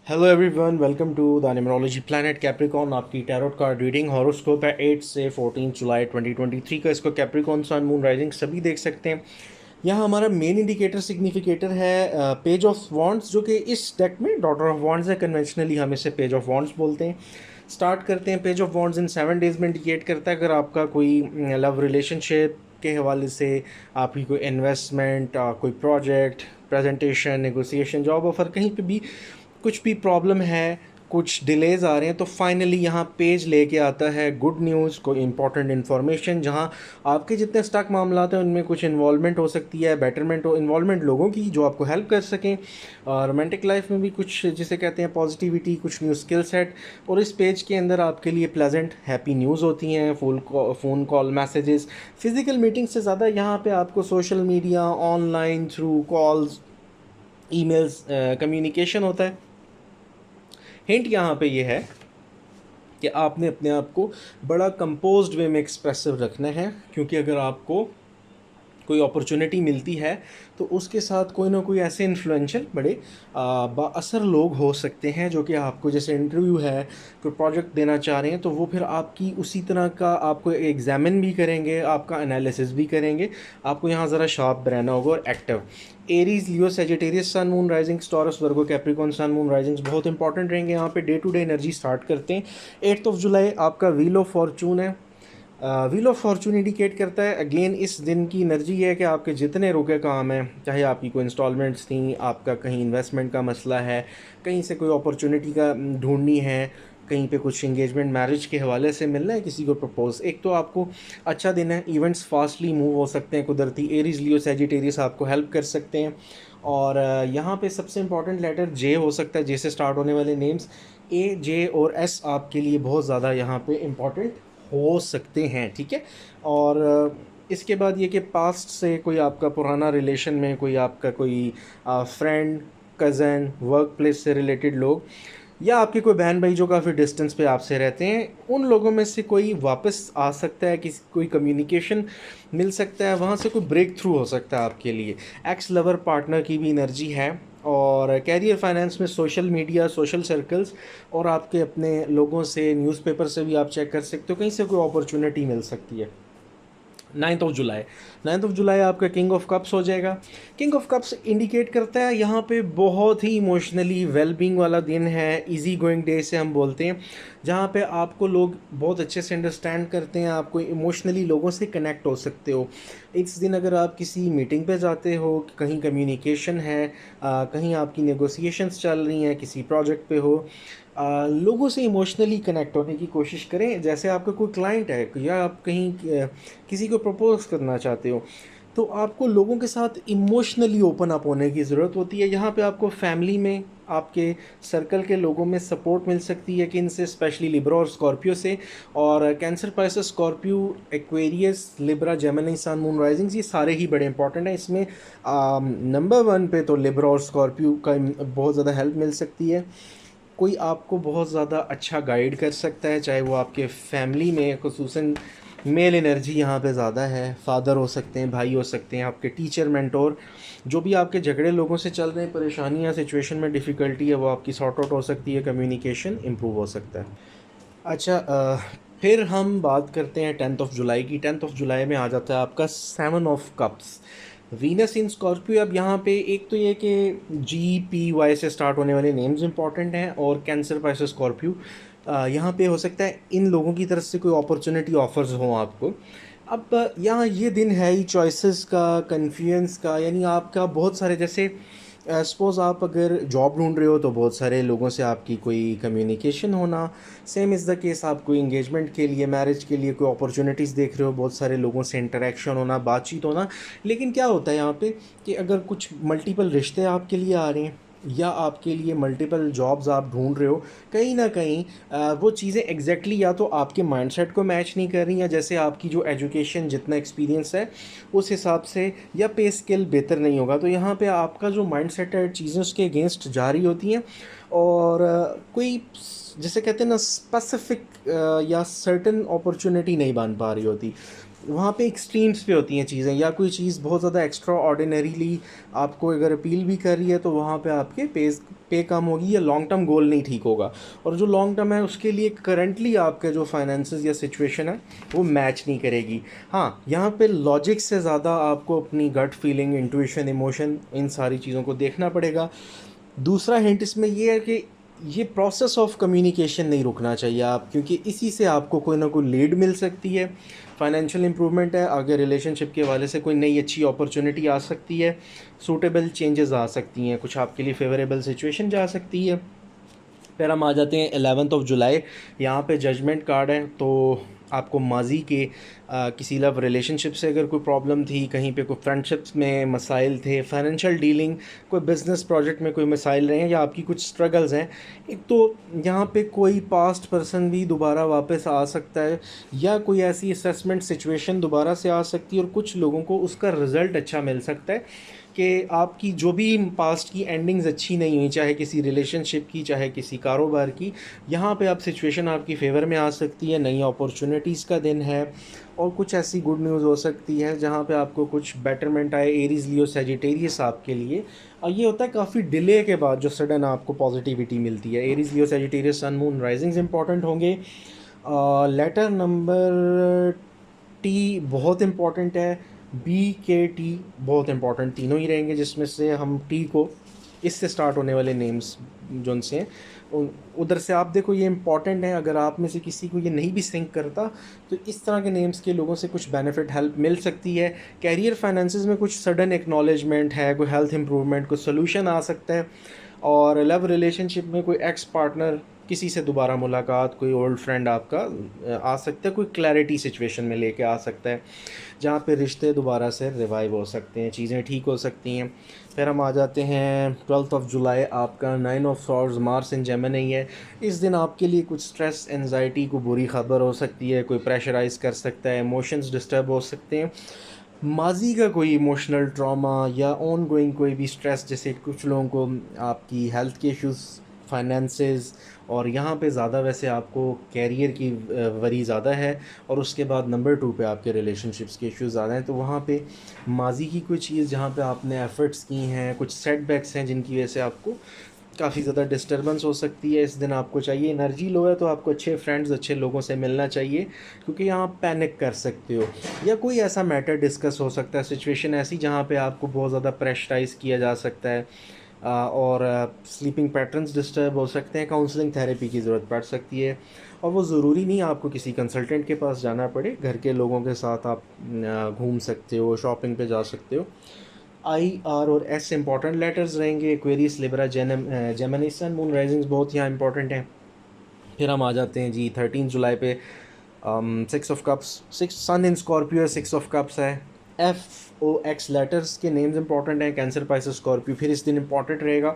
Hello everyone, welcome to the numerology planet Capricorn. आपकी tarot card reading horoscope है 8 से 14 जुलाई 2023 का। इसको कैप्रिकॉन सन मून राइजिंग सभी देख सकते हैं। यहाँ हमारा मेन इंडिकेटर सिग्निफिकेटर है पेज ऑफ वॉन्ड्स, जो कि इस डेक में डॉटर ऑफ वॉन्ड्स है। कन्वेंशनली हम इसे पेज ऑफ वॉन्ड्स बोलते हैं। स्टार्ट करते हैं। Page of wands in 7 days में इंडिकेट करता है अगर आपका कोई लव रिलेशनशिप के हवाले से, आपकी कोई इन्वेस्टमेंट, कोई project, presentation, negotiation, job offer, कहीं पे भी कुछ भी प्रॉब्लम है, कुछ डिलेज आ रहे हैं, तो फाइनली यहाँ पेज लेके आता है गुड न्यूज़, कोई इंपॉर्टेंट इन्फॉर्मेशन। जहाँ आपके जितने स्टक मामला हैं उनमें कुछ इन्वॉल्वमेंट हो सकती है, बेटरमेंट हो, इन्वॉल्वमेंट लोगों की जो आपको हेल्प कर सकें। और रोमांटिक लाइफ में भी कुछ जिसे कहते हैं पॉजिटिविटी, कुछ न्यू स्किल सेट। और इस पेज के अंदर आपके लिए प्लेजेंट हैप्पी न्यूज़ होती हैं, phone call, messages. Physical meeting से ज़्यादा यहाँ पे आपको social media, online through calls, emails, communication होता है। हिंट यहाँ पे ये है कि आपने अपने आप को बड़ा कंपोज्ड वे में एक्सप्रेसिव रखना है, क्योंकि अगर आपको कोई अपॉर्चुनिटी मिलती है तो उसके साथ कोई ना कोई ऐसे इन्फ्लुएंशियल बड़े बाअसर लोग हो सकते हैं, जो कि आपको, जैसे इंटरव्यू है, कोई प्रोजेक्ट देना चाह रहे हैं, तो वो फिर आपकी उसी तरह का आपको एग्जामिन भी करेंगे, आपका एनालिसिस भी करेंगे। आपको यहाँ ज़रा शार्प रहना होगा और active. Aries, Leo, Sagittarius sun moon risings, Taurus, Virgo, Capricorn sun moon risings बहुत इंपॉर्टेंट रहेंगे। यहाँ पे day to day energy start करते हैं। 8 जुलाई आपका व्हील ऑफ फॉर्चून है। व्हील ऑफ फॉर्चून इंडिकेट करता है, अगेन इस दिन की एनर्जी है कि आपके जितने रुके काम हैं, चाहे आपकी कोई इंस्टॉलमेंट्स थी, आपका कहीं इन्वेस्टमेंट का मसला है, कहीं से कोई अपॉर्चुनिटी का ढूंढनी है, कहीं पे कुछ इंगेजमेंट मैरिज के हवाले से मिलना है, किसी को प्रपोज, एक तो आपको अच्छा दिन है। इवेंट्स फास्टली मूव हो सकते हैं कुदरती। एरीज, लियो, सेजिटेरियस आपको हेल्प कर सकते हैं। और यहाँ पे सबसे इंपॉर्टेंट लेटर जे हो सकता है, जे से स्टार्ट होने वाले नेम्स ए, जे और एस आपके लिए बहुत ज़्यादा यहाँ पे इम्पॉर्टेंट हो सकते हैं, ठीक है। और इसके बाद ये कि पास्ट से कोई आपका पुराना रिलेशन में कोई आपका कोई फ्रेंड, कज़न, वर्क प्लेस से रिलेटेड लोग, या आपके कोई बहन भाई जो काफ़ी डिस्टेंस पे आपसे रहते हैं, उन लोगों में से कोई वापस आ सकता है, किसी कोई कम्युनिकेशन मिल सकता है, वहाँ से कोई ब्रेक थ्रू हो सकता है आपके लिए। एक्स लवर पार्टनर की भी एनर्जी है। और कैरियर, फाइनेंस में सोशल मीडिया, सोशल सर्कल्स और आपके अपने लोगों से, न्यूज़पेपर से भी आप चेक कर सकते हो, कहीं से कोई अपॉर्चुनिटी मिल सकती है। 9 जुलाई, 9 जुलाई आपका किंग ऑफ कप्स हो जाएगा। किंग ऑफ कप्स इंडिकेट करता है यहाँ पे बहुत ही इमोशनली वेलबींग वाला दिन है। इजी गोइंग डे से हम बोलते हैं, जहाँ पे आपको लोग बहुत अच्छे से अंडरस्टैंड करते हैं, आपको इमोशनली लोगों से कनेक्ट हो सकते हो। इस दिन अगर आप किसी मीटिंग पे जाते हो, कहीं कम्युनिकेशन है, कहीं आपकी नेगोशिएशंस चल रही हैं, किसी प्रोजेक्ट पे हो, लोगों से इमोशनली कनेक्ट होने की कोशिश करें। जैसे आपका कोई क्लाइंट है या आप कहीं किसी को प्रपोज करना चाहते हो, तो आपको लोगों के साथ इमोशनली ओपन अप होने की ज़रूरत होती है। यहाँ पे आपको फैमिली में, आपके सर्कल के लोगों में सपोर्ट मिल सकती है, कि इनसे स्पेशली लिब्रा और स्कॉर्पियो से। और Cancer, Pisces, Scorpio, Aquarius, Libra, Gemini sun moon risings, ये सारे ही बड़े इंपॉर्टेंट हैं। इसमें नंबर 1 पे तो लिब्रा और स्कॉर्पियो का बहुत ज़्यादा हेल्प मिल सकती है। कोई आपको बहुत ज़्यादा अच्छा गाइड कर सकता है, चाहे वो आपके फैमिली में, खुसूसन मेल एनर्जी यहाँ पे ज़्यादा है, फादर हो सकते हैं, भाई हो सकते हैं, आपके टीचर, मेंटोर, जो भी आपके झगड़े लोगों से चल रहे हैं, परेशानी या सिचुएशन में डिफ़िकल्टी है, वो आपकी सॉर्ट आउट हो सकती है, कम्युनिकेशन इम्प्रूव हो सकता है। अच्छा, फिर हम बात करते हैं 10 जुलाई की। 10 जुलाई में आ जाता है आपका 7 of cups, Venus in Scorpio. अब यहाँ पे एक तो ये कि GPY से स्टार्ट होने वाले नेम्स इंपॉर्टेंट हैं, और कैंसर, पाइसेस, स्कॉर्पियो, यहाँ पे हो सकता है इन लोगों की तरफ से कोई अपॉर्चुनिटी ऑफर्स हों आपको। अब यहाँ ये दिन है ही चॉइसेस का, कन्फ्लुएंस का, यानी आपका बहुत सारे, जैसे सपोज़ आप अगर जॉब ढूंढ रहे हो तो बहुत सारे लोगों से आपकी कोई कम्युनिकेशन होना। सेम इज़ द केस, आप कोई इंगेजमेंट के लिए, मैरिज के लिए कोई अपॉर्चुनिटीज़ देख रहे हो, बहुत सारे लोगों से इंटरेक्शन होना, बातचीत होना। लेकिन क्या होता है यहाँ पे कि अगर कुछ मल्टीपल रिश्ते आपके लिए आ रहे हैं, या आपके लिए मल्टीपल जॉब्स आप ढूंढ रहे हो, कहीं ना कहीं वो चीज़ें एग्जैक्टली या तो आपके माइंडसेट को मैच नहीं कर रही, या जैसे आपकी जो एजुकेशन, जितना एक्सपीरियंस है उस हिसाब से, या पे स्केल बेहतर नहीं होगा। तो यहाँ पे आपका जो माइंडसेट है, चीज़ें उसके अगेंस्ट जा रही होती हैं। और कोई, जैसे कहते हैं ना, स्पेसिफिक या सर्टन अपॉर्चुनिटी नहीं बन पा रही होती। वहाँ पे एक्सट्रीम्स पे होती हैं चीज़ें, या कोई चीज़ बहुत ज़्यादा एक्स्ट्रा ऑर्डिनरीली आपको अगर अपील भी कर रही है तो वहाँ पे आपके पे कम होगी, या लॉन्ग टर्म गोल नहीं ठीक होगा। और जो लॉन्ग टर्म है उसके लिए करंटली आपके जो फाइनेंसेस या सिचुएशन है वो मैच नहीं करेगी। हाँ, यहाँ पे लॉजिक से ज़्यादा आपको अपनी गट फीलिंग, इंट्यूशन, इमोशन, इन सारी चीज़ों को देखना पड़ेगा। दूसरा हिंट इसमें ये है कि ये प्रोसेस ऑफ कम्युनिकेशन नहीं रुकना चाहिए आप, क्योंकि इसी से आपको कोई ना कोई लीड मिल सकती है, फाइनेंशियल इंप्रूवमेंट है, आगे रिलेशनशिप के वाले से कोई नई अच्छी अपॉर्चुनिटी आ सकती है, सूटेबल चेंजेस आ सकती हैं, कुछ आपके लिए फेवरेबल सिचुएशन जा सकती है। फिर हम आ जाते हैं 11th ऑफ जुलाई। यहाँ पे जजमेंट कार्ड है, तो आपको माजी के किसी लव रिलेशनशिप से अगर कोई प्रॉब्लम थी, कहीं पे कोई फ्रेंडशिप्स में मसाइल थे, फाइनेंशियल डीलिंग, कोई बिजनेस प्रोजेक्ट में कोई मसाइल रहे हैं, या आपकी कुछ स्ट्रगल्स हैं, एक तो यहाँ पे कोई पास्ट पर्सन भी दोबारा वापस आ सकता है, या कोई ऐसी असेसमेंट सिचुएशन दोबारा से आ सकती है, और कुछ लोगों को उसका रिज़ल्ट अच्छा मिल सकता है कि आपकी जो भी पास्ट की एंडिंग्स अच्छी नहीं हुई, चाहे किसी रिलेशनशिप की, चाहे किसी कारोबार की, यहाँ पे आप सिचुएशन आपकी फ़ेवर में आ सकती है, नई अपॉर्चुनिटीज़ का दिन है, और कुछ ऐसी गुड न्यूज़ हो सकती है जहाँ पे आपको कुछ बेटरमेंट आए, एरीज, लियो, सेजिटेरियस आपके लिए। और ये होता है काफ़ी डिले के बाद जो सडन आपको पॉजिटिविटी मिलती है। Aries, Leo, Sagittarius, sun, moon, राइजिंग्स important होंगे। लेटर नंबर टी बहुत इम्पॉर्टेंट है, बी के टी बहुत इम्पॉर्टेंट, तीनों ही रहेंगे, जिसमें से हम टी को इससे स्टार्ट होने वाले नेम्स जो उनसे हैं उधर से आप देखो, ये इंपॉर्टेंट है। अगर आप में से किसी को ये नहीं भी सिंक करता तो इस तरह के नेम्स के लोगों से कुछ बेनिफिट, हेल्प मिल सकती है। कैरियर फाइनेंसेस में कुछ सडन एक्नॉलेजमेंट है, कोई हेल्थ इंप्रूवमेंट, कोई सोल्यूशन आ सकता है। और लव रिलेशनशिप में कोई एक्स पार्टनर, किसी से दोबारा मुलाकात, कोई ओल्ड फ्रेंड आपका आ सकता है, कोई क्लैरिटी सिचुएशन में लेके आ सकता है, जहाँ पे रिश्ते दोबारा से रिवाइव हो सकते हैं, चीज़ें ठीक हो सकती हैं। फिर हम आ जाते हैं 12th ऑफ जुलाई, आपका 9 of swords, Mars in Gemini है। इस दिन आपके लिए कुछ स्ट्रेस, एनजाइटी को बुरी खबर हो सकती है, कोई प्रेशराइज कर सकता है, इमोशंस डिस्टर्ब हो सकते हैं, माजी का कोई इमोशनल ट्रॉमा या ऑन गोइंग कोई भी स्ट्रेस, जैसे कुछ लोगों को आपकी हेल्थ के इश्यूज़, फाइनेंसेस, और यहाँ पे ज़्यादा वैसे आपको कैरियर की वरी ज़्यादा है, और उसके बाद नंबर 2 पे आपके रिलेशनशिप्स के इश्यूज़ ज़्यादा हैं। तो वहाँ पे माजी की कोई चीज़ जहाँ पे आपने एफ़र्ट्स की हैं, कुछ सेटबैक्स हैं जिनकी वजह से आपको काफ़ी ज़्यादा डिस्टर्बेंस हो सकती है। इस दिन आपको चाहिए, एनर्जी लो है तो आपको अच्छे फ्रेंड्स, अच्छे लोगों से मिलना चाहिए, क्योंकि यहाँ आप पैनिक कर सकते हो, या कोई ऐसा मैटर डिस्कस हो सकता है, सिचुएशन ऐसी जहाँ पे आपको बहुत ज़्यादा प्रेशराइज़ किया जा सकता है, और स्लीपिंग पैटर्न्स डिस्टर्ब हो सकते हैं, काउंसलिंग थेरेपी की ज़रूरत पड़ सकती है। और वो ज़रूरी नहीं आपको किसी कंसल्टेंट के पास जाना पड़े, घर के लोगों के साथ आप घूम सकते हो, शॉपिंग पे जा सकते हो। आई, आर और एस इंपॉर्टेंट लेटर्स रहेंगे। Aquarius, Libra, Gemini, sun, moon, risings बहुत यहाँ इंपॉर्टेंट हैं। फिर हम आ जाते हैं जी 13 जुलाई पे, 6 of cups, 6 sun in Scorpio, 6 of cups है। FOX लेटर्स के नेम्स इंपॉर्टेंट हैं, कैंसर, पाइसेस, स्कॉर्पियो। फिर इस दिन इंपॉर्टेंट रहेगा,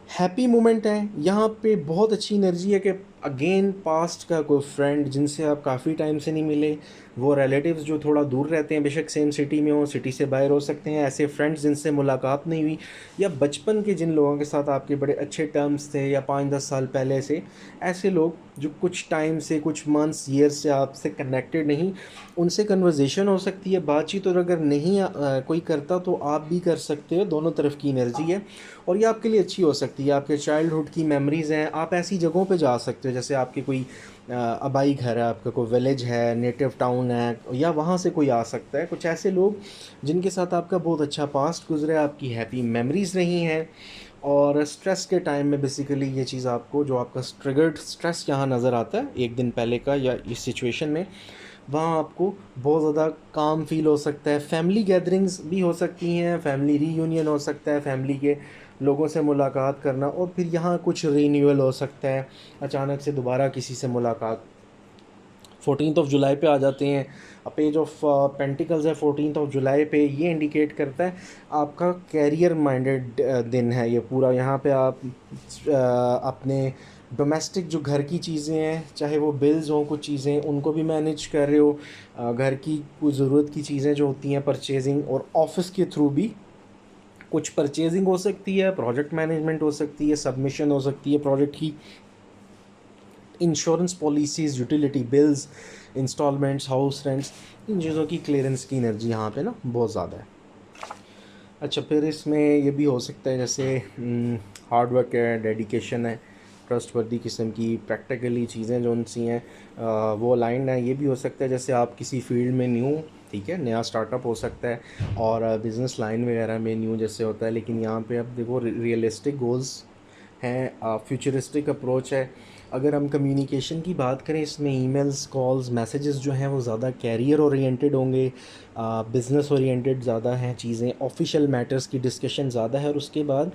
हैप्पी मोमेंट है यहाँ पे, बहुत अच्छी एनर्जी है कि अगेन पास्ट का कोई फ्रेंड जिनसे आप काफ़ी टाइम से नहीं मिले, वो रिलेटिव्स जो थोड़ा दूर रहते हैं, बेशक सेम सिटी में हो, सिटी से बाहर हो सकते हैं, ऐसे फ्रेंड्स जिनसे मुलाकात नहीं हुई, या बचपन के जिन लोगों के साथ आपके बड़े अच्छे टर्म्स थे, या 5-10 साल पहले से, ऐसे लोग जो कुछ टाइम से, कुछ मंथ्स, ईयर्स से आपसे कनेक्टेड नहीं, उनसे कन्वर्जेशन हो सकती है, बातचीत। और अगर नहीं कोई करता तो आप भी कर सकते हो, दोनों तरफ की एनर्जी है, और ये आपके लिए अच्छी हो सकती है। आपके चाइल्डहुड की मेमोरीज़ हैं, आप ऐसी जगहों पे जा सकते हो, जैसे आपके कोई आबाई घर है, आपका कोई विलेज है, नेटिव टाउन है, या वहाँ से कोई आ सकता है। कुछ ऐसे लोग जिनके साथ आपका बहुत अच्छा पास्ट गुजरा है, आपकी हैप्पी मेमोरीज़ रही हैं। और स्ट्रेस के टाइम में बेसिकली ये चीज़ आपको, जो आपका ट्रिगर्ड स्ट्रेस यहाँ नज़र आता है एक दिन पहले का, या इस सिचुएशन में, वहाँ आपको बहुत ज़्यादा काम फील हो सकता है। फैमिली गैदरिंग्स भी हो सकती हैं, फैमिली रीयूनियन हो सकता है, फैमिली के लोगों से मुलाकात करना, और फिर यहाँ कुछ रीन्यूअल हो सकता है, अचानक से दोबारा किसी से मुलाकात। 14th ऑफ जुलाई पे आ जाते हैं, पेज ऑफ पेंटिकल्स है 14th ऑफ जुलाई पे। ये इंडिकेट करता है आपका कैरियर माइंडेड दिन है ये पूरा। यहाँ पे आप अपने डोमेस्टिक जो घर की चीज़ें हैं, चाहे वो बिल्स हों, कुछ चीज़ें उनको भी मैनेज कर रहे हो, घर की कुछ ज़रूरत की चीज़ें जो होती हैं, परचेजिंग, और ऑफिस के थ्रू भी कुछ परचेजिंग हो सकती है, प्रोजेक्ट मैनेजमेंट हो सकती है, सबमिशन हो सकती है प्रोजेक्ट की, insurance policies, utility bills, installments, house rents, इन चीज़ों की क्लियरेंस की एनर्जी यहाँ पे ना बहुत ज़्यादा है। अच्छा, फिर इसमें ये भी हो सकता है जैसे हार्ड वर्क है, डेडिकेशन है, ट्रस्टवर्दी किस्म की प्रैक्टिकली चीज़ें जो सी हैं वो अलाइंड है। ये भी हो सकता है जैसे आप किसी फील्ड में न्यू, ठीक है, नया स्टार्टअप हो सकता है और बिज़नेस लाइन वगैरह में न्यू जैसे होता है, लेकिन यहाँ पे अब देखो रियलिस्टिक गोल्स हैं, फ्यूचरिस्टिक अप्रोच है। अगर हम कम्युनिकेशन की बात करें, इसमें ईमेल्स, कॉल्स, मैसेजेस जो हैं वो ज़्यादा कैरियर ओरिएंटेड होंगे, बिज़नेस ओरिएंटेड ज़्यादा हैं चीज़ें, ऑफिशियल मैटर्स की डिस्कशन ज़्यादा है। और उसके बाद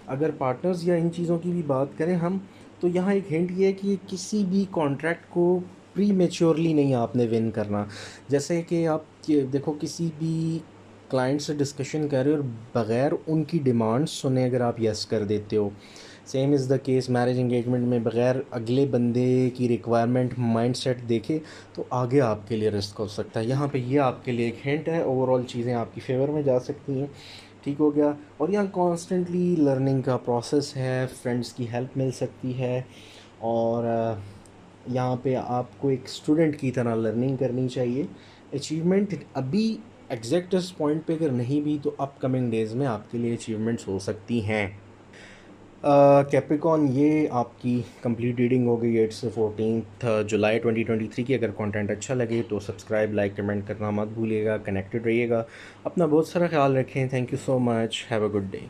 अगर पार्टनर्स या इन चीज़ों की भी बात करें हम, तो यहाँ एक हिंट ये है कि किसी भी कॉन्ट्रैक्ट को प्री मेच्योरली नहीं आपने विन करना। जैसे कि आप देखो किसी भी क्लाइंट से डिस्कशन कर रहे हो और बग़ैर उनकी डिमांड्स सुने अगर आप यस कर देते हो, same is the case marriage engagement में, बग़ैर अगले बंदे की रिक्वायरमेंट माइंडसेट देखे तो आगे आपके लिए रिस्क हो सकता है। यहाँ पे ये आपके लिए एक हिंट है, ओवरऑल चीज़ें आपकी फेवर में जा सकती हैं। ठीक हो गया। और यहाँ कॉन्स्टेंटली लर्निंग का प्रोसेस है, फ्रेंड्स की हेल्प मिल सकती है और यहाँ पे आपको एक स्टूडेंट की तरह लर्निंग करनी चाहिए। अचीवमेंट अभी एग्जैक्ट इस पॉइंट पे अगर नहीं भी तो अपकमिंग डेज़ में आपके लिए अचीवमेंट्स हो सकती हैं। कैप्रिकॉन, ये आपकी कंप्लीट रीडिंग हो गई 8 से 14 जुलाई 2023 की। अगर कंटेंट अच्छा लगे तो सब्सक्राइब, लाइक, कमेंट करना मत भूलिएगा। कनेक्टेड रहिएगा, अपना बहुत सारा ख्याल रखें। Thank you so much, have a good day.